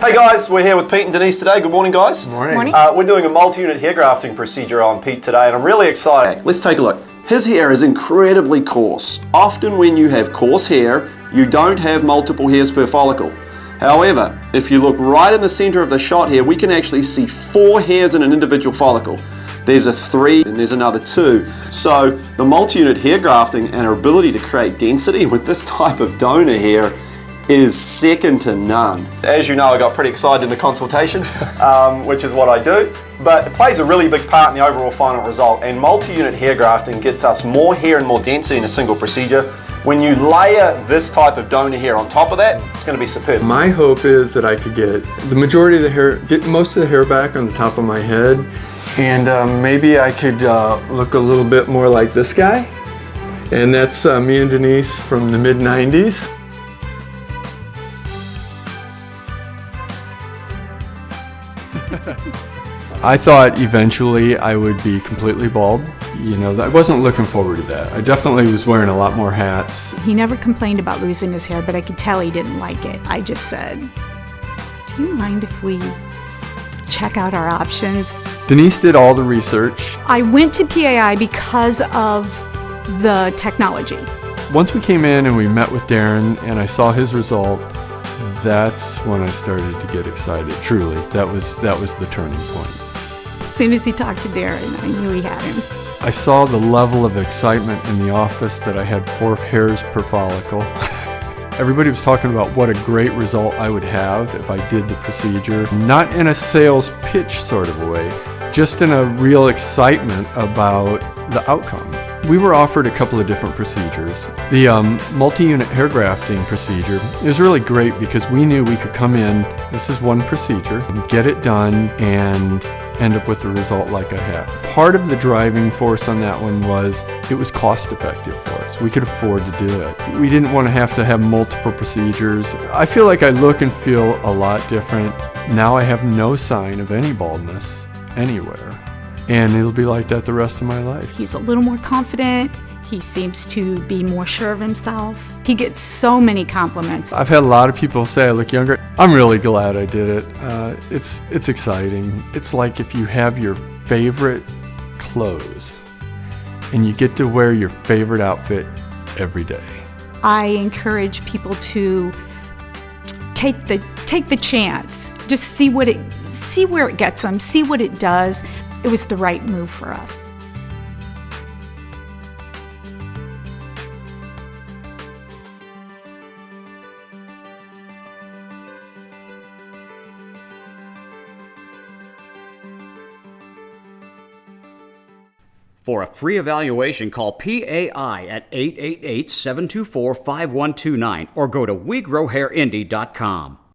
Hey guys, we're here with Pete and Denise today. Good morning, guys. Morning. Morning. We're doing a multi-unit hair grafting procedure on Pete today, and I'm really excited. Let's take a look. His hair is incredibly coarse. Often when you have coarse hair, you don't have multiple hairs per follicle. However, if you look right in the center of the shot here, we can actually see 4 hairs in an individual follicle. There's a 3 and there's another 2. So the multi-unit hair grafting and our ability to create density with this type of donor hair is second to none. As you know, I got pretty excited in the consultation, which is what I do, but it plays a really big part in the overall final result, and multi-unit hair grafting gets us more hair and more density in a single procedure. When you layer this type of donor hair on top of that, it's going to be superb. My hope is that I could get the majority of the hair, get most of the hair back on the top of my head, and maybe I could look a little bit more like this guy. And that's me and Denise from the mid-90s. I thought eventually I would be completely bald. You know, I wasn't looking forward to that. I definitely was wearing a lot more hats. He never complained about losing his hair, but I could tell he didn't like it. I just said, do you mind if we check out our options? Denise did all the research. I went to PAI because of the technology. Once we came in and we met with Darren and I saw his result, that's when I started to get excited, truly. That was the turning point. As soon as he talked to Darren, I knew he had him. I saw the level of excitement in the office that I had 4 hairs per follicle. Everybody was talking about what a great result I would have if I did the procedure. Not in a sales pitch sort of a way, just in a real excitement about the outcome. We were offered a couple of different procedures. The multi-unit hair grafting procedure is really great because we knew we could come in, this is one procedure, get it done and end up with the result like I had. Part of the driving force on that one was it was cost effective for us. We could afford to do it. We didn't want to have multiple procedures. I feel like I look and feel a lot different. Now I have no sign of any baldness anywhere. And it'll be like that the rest of my life. He's a little more confident. He seems to be more sure of himself. He gets so many compliments. I've had a lot of people say I look younger. I'm really glad I did it. It's exciting. It's like if you have your favorite clothes and you get to wear your favorite outfit every day. I encourage people to take the chance. Just see where it gets them, see what it does. It was the right move for us. For a free evaluation, call PAI at 888-724-5129 or go to WeGrowHairIndy.com.